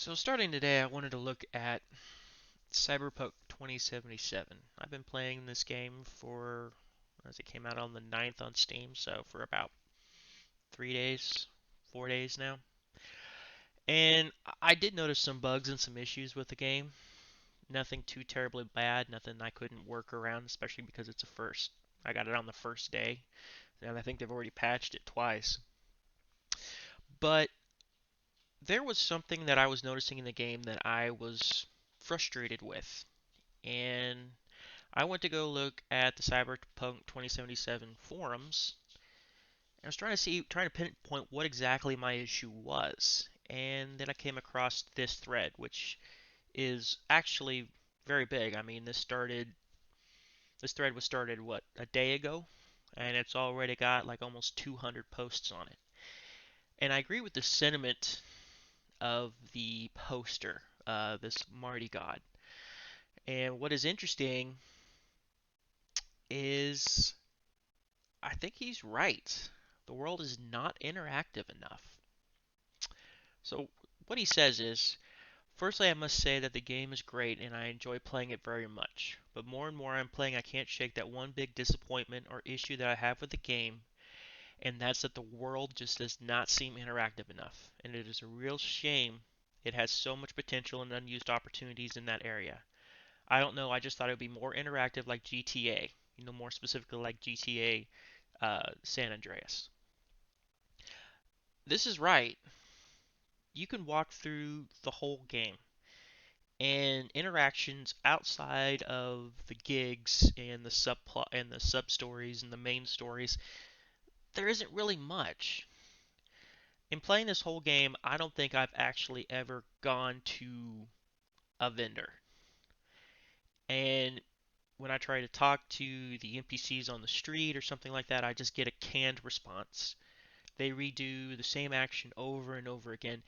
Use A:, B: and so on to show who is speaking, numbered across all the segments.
A: So starting today, I wanted to look at Cyberpunk 2077. I've been playing this game as it came out on the 9th on Steam, so for about 3 days, 4 days now. And I did notice some bugs and some issues with the game. Nothing too terribly bad, nothing I couldn't work around, especially because it's a first. I got it on the first day, and I think they've already patched it twice. But there was something that I was noticing in the game that I was frustrated with. And I went to go look at the Cyberpunk 2077 forums. And I was trying to pinpoint what exactly my issue was. And then I came across this thread, which is actually very big. I mean, this thread was started a day ago, and it's already got like almost 200 posts on it. And I agree with the sentiment of the poster, this Marty God. And what is interesting is I think he's right. The world is not interactive enough. So, what he says is, firstly, I must say that the game is great and I enjoy playing it very much. But more and more I'm playing, I can't shake that one big disappointment or issue that I have with the game, and that's that the world just does not seem interactive enough. And it is a real shame it has so much potential and unused opportunities in that area. I don't know, I just thought it would be more interactive like GTA, more specifically like GTA San Andreas. This is right. You can walk through the whole game and interactions outside of the gigs and the subplot and the sub stories and the main stories. There isn't really much. In playing this whole game, I don't think I've actually ever gone to a vendor. And when I try to talk to the NPCs on the street or something like that, I just get a canned response. They redo the same action over and over again,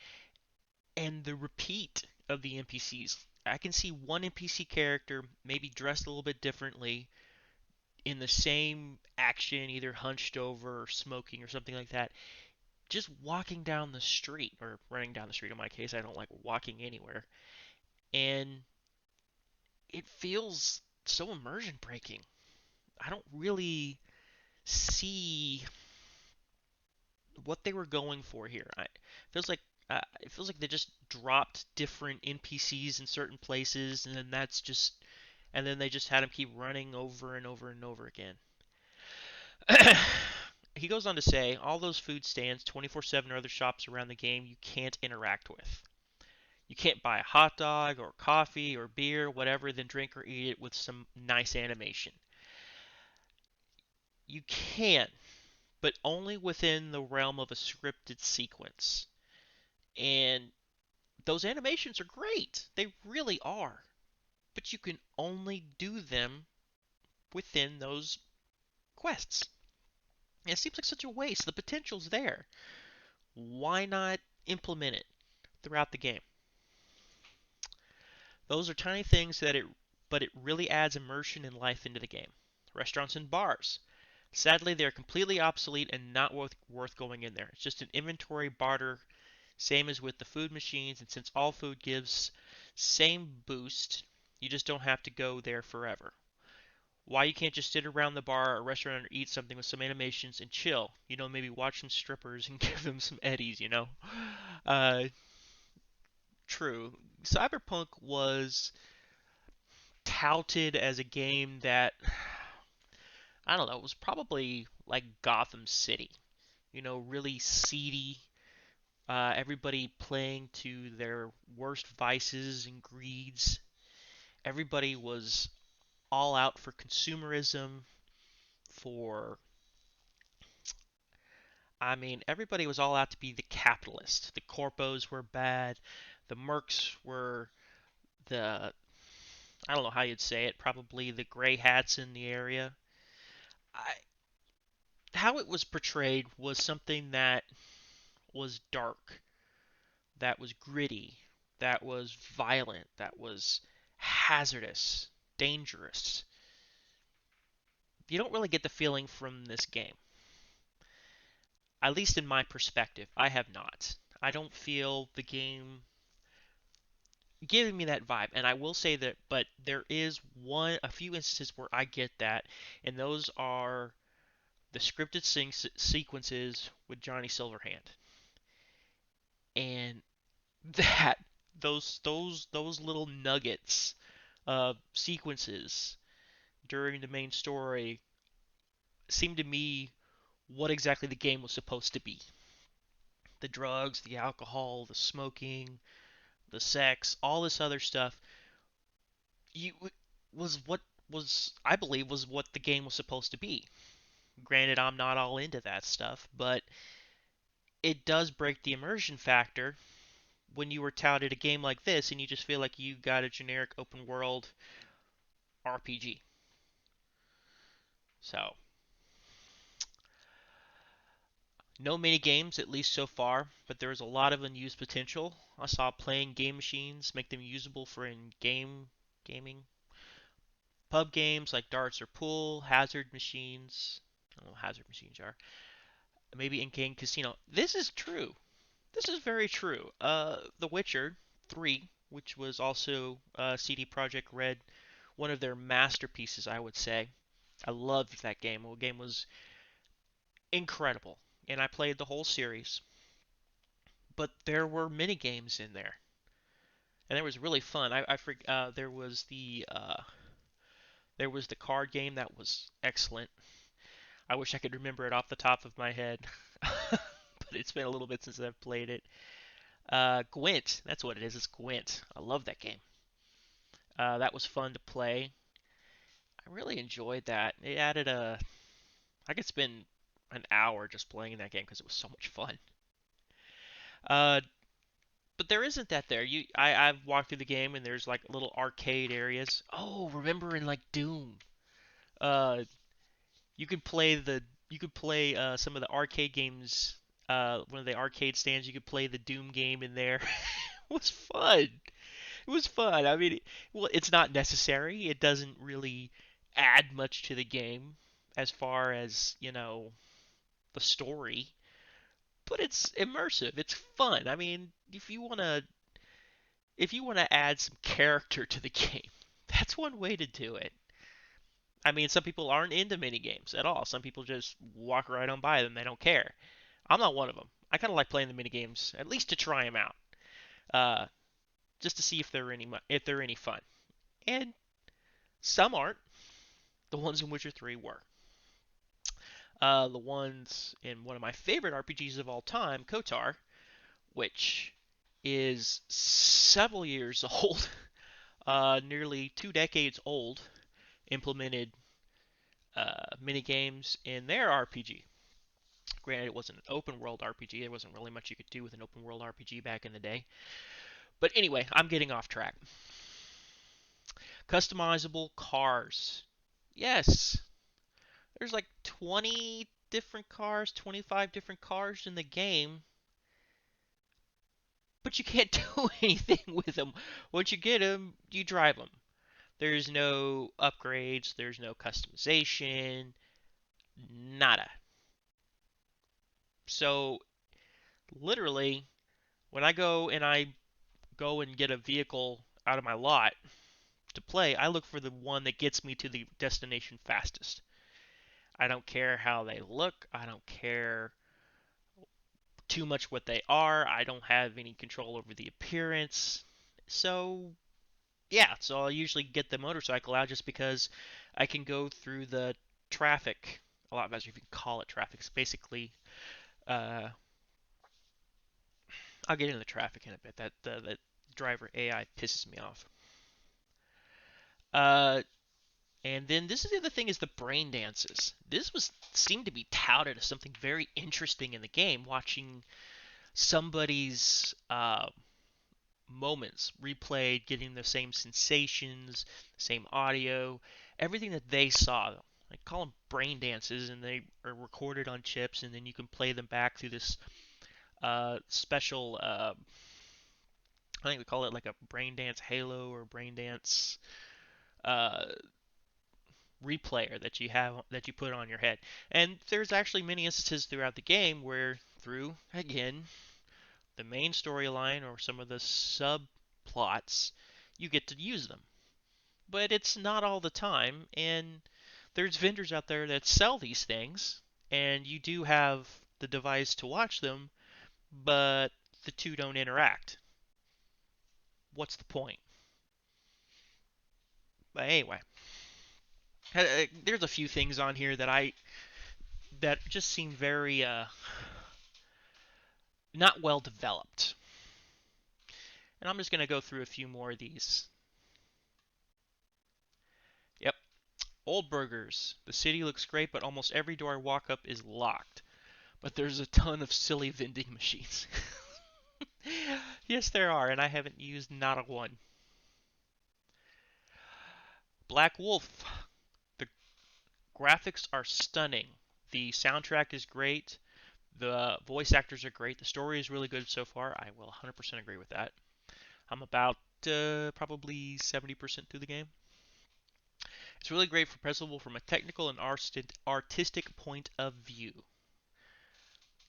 A: and the repeat of the NPCs. I can see one NPC character maybe dressed a little bit differently in the same action, either hunched over or smoking or something like that, just walking down the street or running down the street. In my case, I don't like walking anywhere, and it feels so immersion breaking. I don't really see what they were going for here. It feels like they just dropped different NPCs in certain places, and then they just had him keep running over and over and over again. He goes on to say, all those food stands, 24/7 or other shops around the game you can't interact with. You can't buy a hot dog or coffee or beer, whatever, then drink or eat it with some nice animation. You can, but only within the realm of a scripted sequence. And those animations are great. They really are. But you can only do them within those quests. And it seems like such a waste. The potential's there. Why not implement it throughout the game? Those are tiny things but it really adds immersion and life into the game. Restaurants and bars. Sadly, they're completely obsolete and not worth going in there. It's just an inventory barter, same as with the food machines, and since all food gives same boost, you just don't have to go there forever. Why you can't just sit around the bar or restaurant or eat something with some animations and chill? Maybe watch some strippers and give them some eddies. Uh, True. Cyberpunk was touted as a game that, I don't know, was probably like Gotham City. Really seedy, everybody playing to their worst vices and greeds. Everybody was all out for consumerism, for I mean, everybody was all out to be the capitalist. The corpos were bad. The mercs were the, I don't know how you'd say it, probably the gray hats in the area. I, how it was portrayed was something that was dark, that was gritty, that was violent, that was hazardous, dangerous. You don't really get the feeling from this game. At least in my perspective, I have not. I don't feel the game giving me that vibe. And I will say that, but there is a few instances where I get that, and those are the scripted sequences with Johnny Silverhand, and that those little nuggets of sequences during the main story seem to me what exactly the game was supposed to be. The drugs, the alcohol, the smoking, the sex, all this other stuff you was what was I believe was what the game was supposed to be. Granted, I'm not all into that stuff, but it does break the immersion factor when you were touted a game like this and you just feel like you got a generic open world RPG. So, no mini games, at least so far, but there is a lot of unused potential. I saw playing game machines make them usable for in-game gaming. Pub games like darts or pool, hazard machines. I don't know what hazard machines are. Maybe in-game casino. This is true. This is very true. The Witcher 3, which was also CD Projekt Red, one of their masterpieces, I would say. I loved that game. The game was incredible, and I played the whole series. But there were mini games in there, and it was really fun. There was the card game that was excellent. I wish I could remember it off the top of my head, but it's been a little bit since I've played it. Gwent, that's what it is. It's Gwent. I love that game. That was fun to play. I really enjoyed that. It added a. I could spend an hour just playing that game because it was so much fun. Uh, but there isn't that there. I've walked through the game and there's like little arcade areas. Oh, remember in like Doom, uh, you could play some of the arcade games. One of the arcade stands, you could play the Doom game in there. It was fun. It was fun. I mean, well, it's not necessary. It doesn't really add much to the game as far as, the story, but it's immersive. It's fun. I mean, if you want to add some character to the game, that's one way to do it. I mean, some people aren't into mini games at all. Some people just walk right on by them. They don't care. I'm not one of them. I kind of like playing the mini games at least to try them out, uh, just to see if they're any fun. And some aren't. The ones in Witcher 3 were. The ones in one of my favorite RPGs of all time, KOTOR, which is several years old, nearly 2 decades old, implemented mini games in their RPG. Granted, it wasn't an open world RPG. There wasn't really much you could do with an open world RPG back in the day. But anyway, I'm getting off track. Customizable cars. Yes, there's like 20 different cars, 25 different cars in the game, but you can't do anything with them. Once you get them, you drive them. There's no upgrades, there's no customization, nada. So, literally, when I go and get a vehicle out of my lot to play, I look for the one that gets me to the destination fastest. I don't care how they look, I don't care too much what they are. I don't have any control over the appearance. So, yeah, so I'll usually get the motorcycle out just because I can go through the traffic a lot better if you can call it traffic. It's basically, uh, I'll get into the traffic in a bit. That driver AI pisses me off. Uh, and then this is the other thing is the brain dances. This was seemed to be touted as something very interesting in the game. Watching somebody's moments replayed, getting the same sensations, same audio, everything that they saw. I call them brain dances, and they are recorded on chips, and then you can play them back through this special. I think we call it like a brain dance halo or brain dance uh, replayer that you put on your head. And there's actually many instances throughout the game where through again the main storyline or some of the sub plots, you get to use them. But it's not all the time, and there's vendors out there that sell these things, and you do have the device to watch them, but the two don't interact. What's the point? But anyway, there's a few things on here that just seem very not well developed. And I'm just going to go through a few more of these. Yep. Old Burgers. The city looks great, but almost every door I walk up is locked. But there's a ton of silly vending machines. Yes, there are, and I haven't used not a one. Black Wolf. The graphics are stunning. The soundtrack is great. The voice actors are great. The story is really good so far. I will 100% agree with that. I'm about probably 70% through the game. It's really great for Principal from a technical and artistic point of view.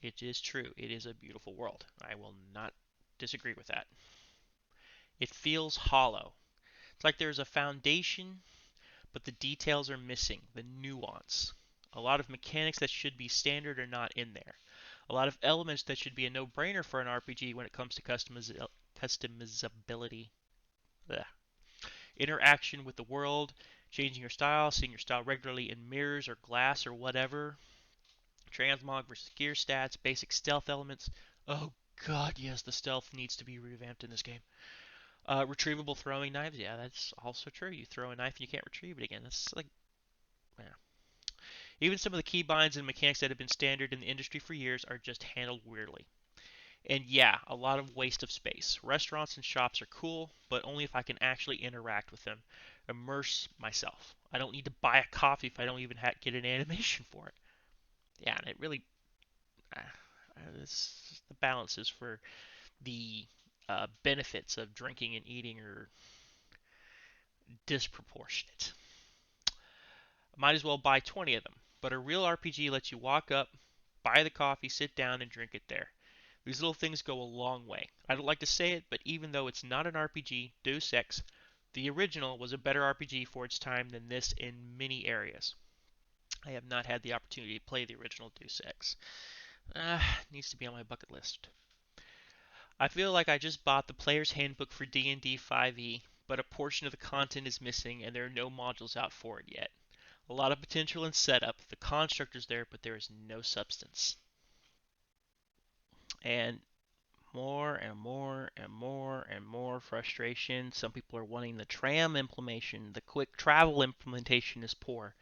A: It is true. It is a beautiful world. I will not disagree with that. It feels hollow. It's like there's a foundation, but the details are missing, the nuance. A lot of mechanics that should be standard are not in there. A lot of elements that should be a no-brainer for an RPG when it comes to customizability. Ugh. Interaction with the world, changing your style, seeing your style regularly in mirrors or glass or whatever. Transmog versus gear stats, basic stealth elements. Oh god, yes, the stealth needs to be revamped in this game. Retrievable throwing knives, yeah, that's also true. You throw a knife and you can't retrieve it again. That's like, yeah. Even some of the keybinds and mechanics that have been standard in the industry for years are just handled weirdly. And yeah, a lot of waste of space. Restaurants and shops are cool, but only if I can actually interact with them, immerse myself. I don't need to buy a coffee if I don't even get an animation for it. Yeah, and it really, uh, the balances for the benefits of drinking and eating are disproportionate. Might as well buy 20 of them. But a real RPG lets you walk up, buy the coffee, sit down, and drink it there. These little things go a long way. I don't like to say it, but even though it's not an RPG, Deus Ex, the original, was a better RPG for its time than this in many areas. I have not had the opportunity to play the original Deus Ex. Needs to be on my bucket list. I feel like I just bought the player's handbook for D&D 5e, but a portion of the content is missing and there are no modules out for it yet. A lot of potential and setup. The construct is there, but there is no substance. And more and more and more and more frustration. Some people are wanting the tram implementation. The quick travel implementation is poor.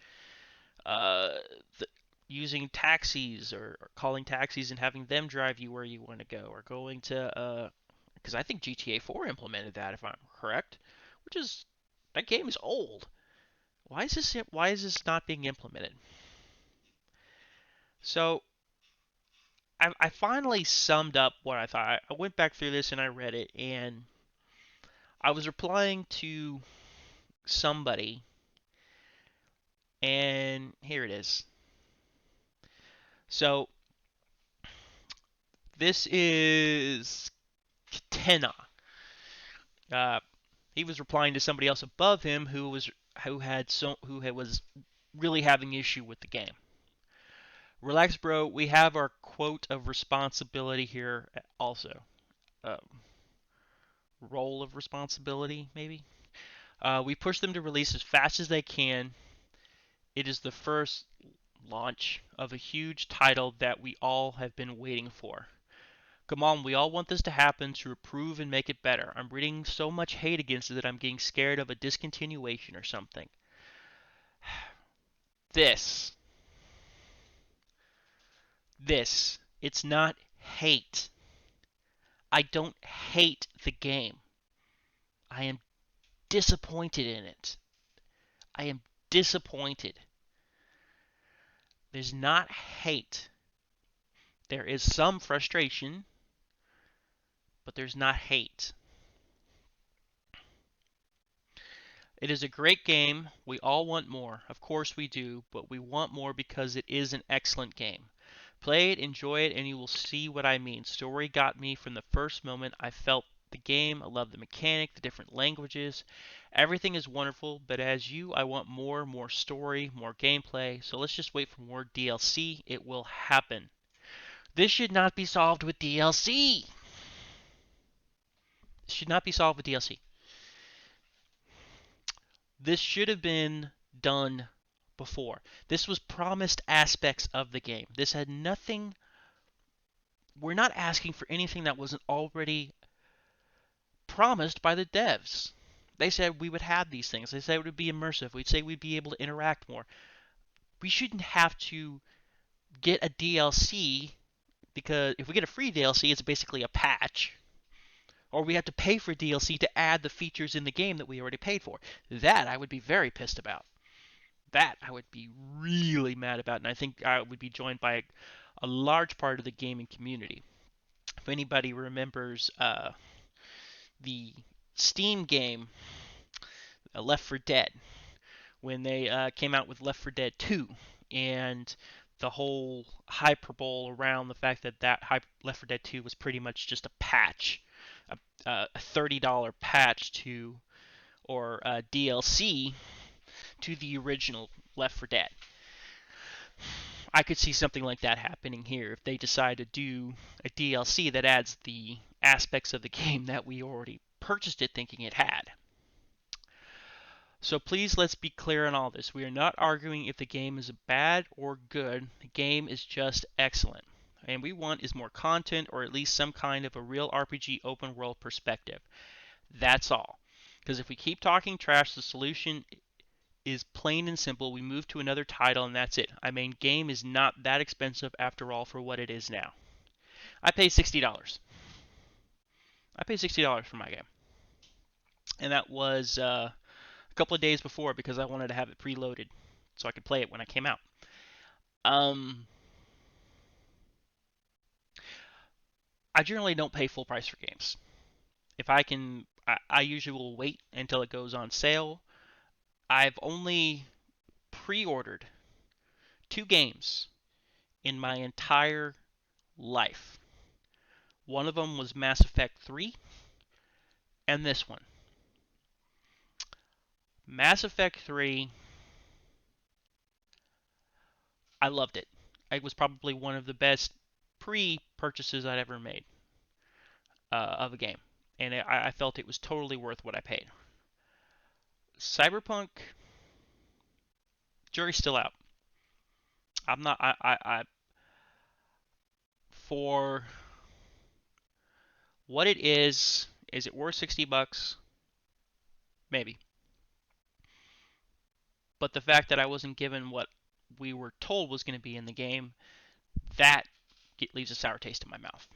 A: Uh, the, Using taxis or calling taxis and having them drive you where you want to go, or going to because I think GTA 4 implemented that if I'm correct, which is that game is old. Why is this not being implemented? So I finally summed up what I thought. I went back through this and I read it, and I was replying to somebody, and here it is. So this is Katena. Uh, he was replying to somebody else above him who was really having issue with the game. Relax, bro. We have our quote of responsibility here also. Uh, Role of responsibility, maybe. We push them to release as fast as they can. It is the first launch of a huge title that we all have been waiting for. Come on, we all want this to happen to improve and make it better. I'm reading so much hate against it that I'm getting scared of a discontinuation or something. This. It's not hate. I don't hate the game. I am disappointed in it. I am disappointed. There's not hate. There is some frustration, but there's not hate. It is a great game. We all want more. Of course we do, but we want more because it is an excellent game. Play it, enjoy it, and you will see what I mean. Story got me from the first moment. I felt the game. I love the mechanic, the different languages. Everything is wonderful, but as you, I want more story, more gameplay. So let's just wait for more DLC. It will happen. This should not be solved with DLC. This should not be solved with DLC. This should have been done before. This was promised aspects of the game. This had nothing. We're not asking for anything that wasn't already promised by the devs. They said we would have these things. They said it would be immersive. We'd say we'd be able to interact more. We shouldn't have to get a DLC because if we get a free DLC, it's basically a patch. Or we have to pay for DLC to add the features in the game that we already paid for. That I would be very pissed about. That I would be really mad about, and I think I would be joined by a large part of the gaming community. If anybody remembers the Steam game Left 4 Dead, when they came out with Left 4 Dead 2, and the whole hyperbole around the fact that Left 4 Dead 2 was pretty much just a patch, a $30 patch to, or DLC to the original Left 4 Dead. I could see something like that happening here if they decide to do a DLC that adds the aspects of the game that we already purchased it thinking it had. So please let's be clear on all this. We are not arguing if the game is bad or good. The game is just excellent. And we want is more content or at least some kind of a real RPG open world perspective. That's all. Because if we keep talking trash, the solution is plain and simple. We move to another title and that's it. I mean, game is not that expensive after all for what it is now. I paid $60. I paid $60 for my game. And that was a couple of days before because I wanted to have it preloaded so I could play it when I came out. I generally don't pay full price for games. If I can, I usually will wait until it goes on sale. I've only pre-ordered 2 games in my entire life. One of them was Mass Effect 3, and this one. Mass Effect 3, I loved it. It was probably one of the best pre-purchases I'd ever made of a game, and I felt it was totally worth what I paid. Cyberpunk, jury's still out. I'm not. For what it is it worth $60? Maybe. But the fact that I wasn't given what we were told was going to be in the game, that leaves a sour taste in my mouth.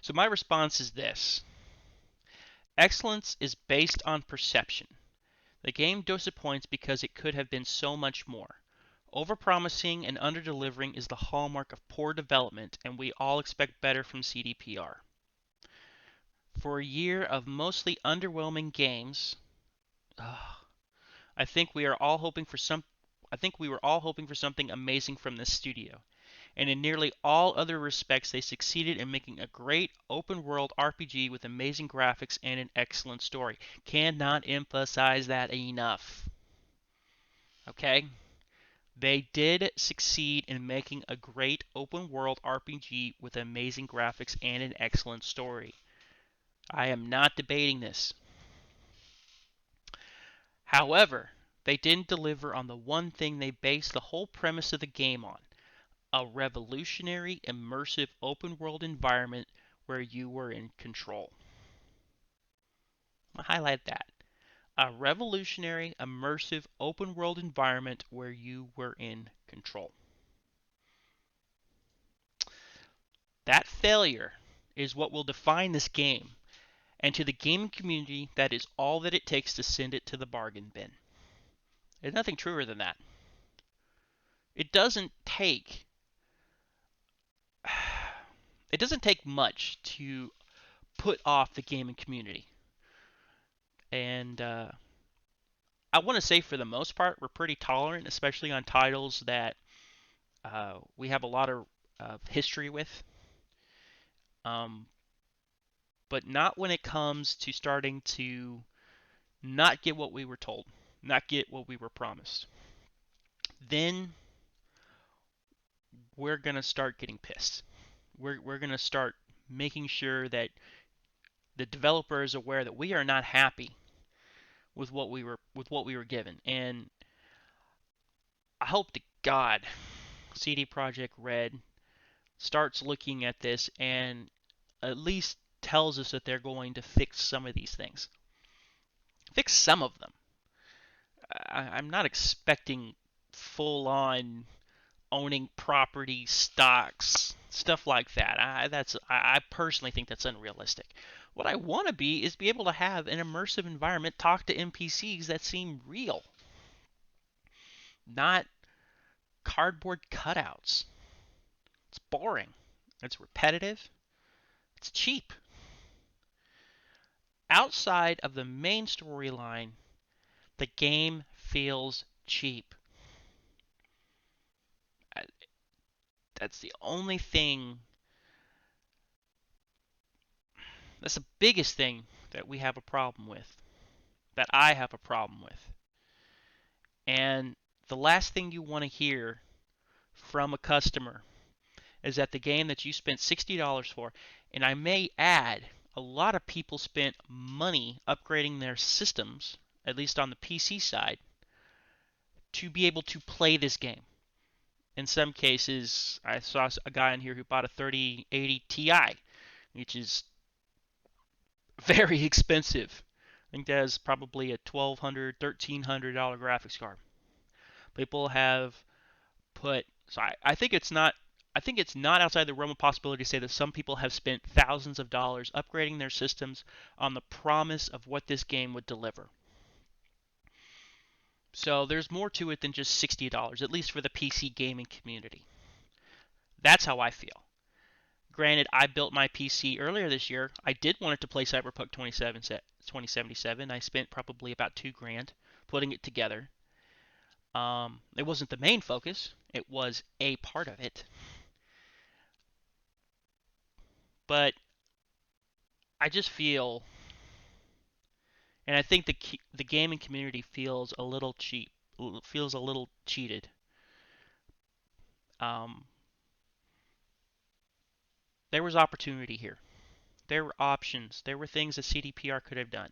A: So my response is this. Excellence is based on perception. The game disappoints because it could have been so much more. Overpromising and underdelivering is the hallmark of poor development, and we all expect better from CDPR. For a year of mostly underwhelming games, I think we were all hoping for something amazing from this studio. And in nearly all other respects, they succeeded in making a great open-world RPG with amazing graphics and an excellent story. Cannot emphasize that enough. Okay? They did succeed in making a great open-world RPG with amazing graphics and an excellent story. I am not debating this. However, they didn't deliver on the one thing they based the whole premise of the game on. A revolutionary, immersive, open-world environment where you were in control. I'm going to highlight that. A revolutionary, immersive, open-world environment where you were in control. That failure is what will define this game, and to the gaming community, that is all that it takes to send it to the bargain bin. There's nothing truer than that. It doesn't take much to put off the gaming community. And I want to say for the most part, we're pretty tolerant, especially on titles that we have a lot of history with. but not when it comes to starting to not get what we were told, not get what we were promised. Then we're going to start getting pissed. We're going to start making sure that the developer is aware that we are not happy with what we were given. And I hope to God CD Projekt Red starts looking at this and at least tells us that they're going to fix some of these things. Fix some of them. I'm not expecting full on owning property, stocks, stuff like that. I personally think that's unrealistic. What I want to be is be able to have an immersive environment, talk to NPCs that seem real, not cardboard cutouts. It's boring. It's repetitive. It's cheap. Outside of the main storyline, the game feels cheap. That's the only thing. That's the biggest thing that we have a problem with. That I have a problem with. And the last thing you want to hear from a customer is that the game that you spent $60 for, and I may add, a lot of people spent money upgrading their systems, at least on the PC side, to be able to play this game. In some cases, I saw a guy in here who bought a 3080 Ti, which is very expensive. I think that is probably a $1,200, $1,300 graphics card. People have put, so I think it's not. I think it's not outside the realm of possibility to say that some people have spent thousands of dollars upgrading their systems on the promise of what this game would deliver. So there's more to it than just $60, at least for the PC gaming community. That's how I feel. Granted, I built my PC earlier this year. I did want it to play Cyberpunk 2077. I spent probably about $2,000 putting it together. It wasn't the main focus. It was a part of it. But I just feel, and I think the gaming community feels a little cheap, feels a little cheated. Um, there was opportunity here. There were options. There were things that CDPR could have done,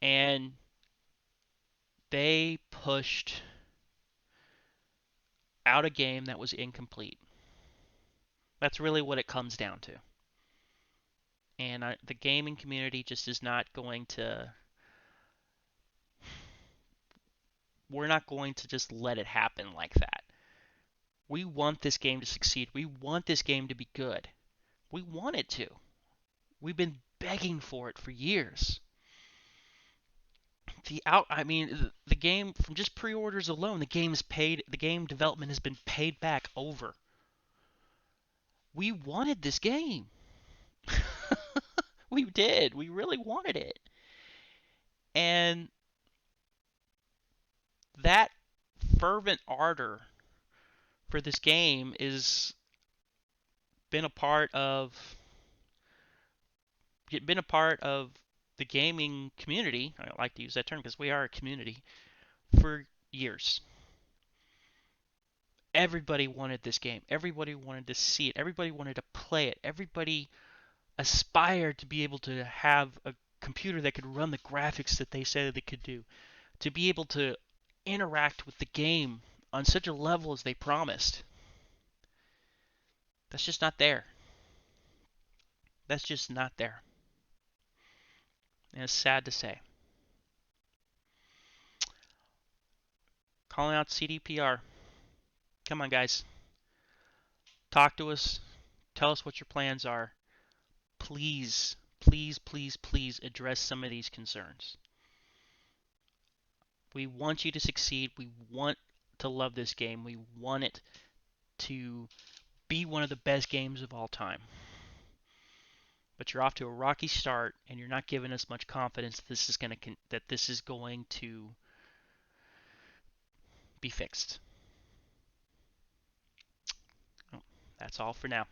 A: and they pushed out a game that was incomplete. That's really what it comes down to. And the gaming community just is not going to. We're not going to just let it happen like that. We want this game to succeed. We want this game to be good. We want it to. We've been begging for it for years. The game from just pre-orders alone, the game development has been paid back over. We wanted this game. We did. We really wanted it. And that fervent ardor for this game is been a part of the gaming community. I don't like to use that term because we are a community for years. Everybody wanted this game. Everybody wanted to see it. Everybody wanted to play it. Everybody aspired to be able to have a computer that could run the graphics that they said they could do, to be able to interact with the game on such a level as they promised. That's just not there. That's just not there. And it's sad to say. Calling out CDPR. Come on, guys. Talk to us. Tell us what your plans are. Please, please, please, please address some of these concerns. We want you to succeed. We want to love this game. We want it to be one of the best games of all time. But you're off to a rocky start, and you're not giving us much confidence that this is going to be fixed. Oh, that's all for now.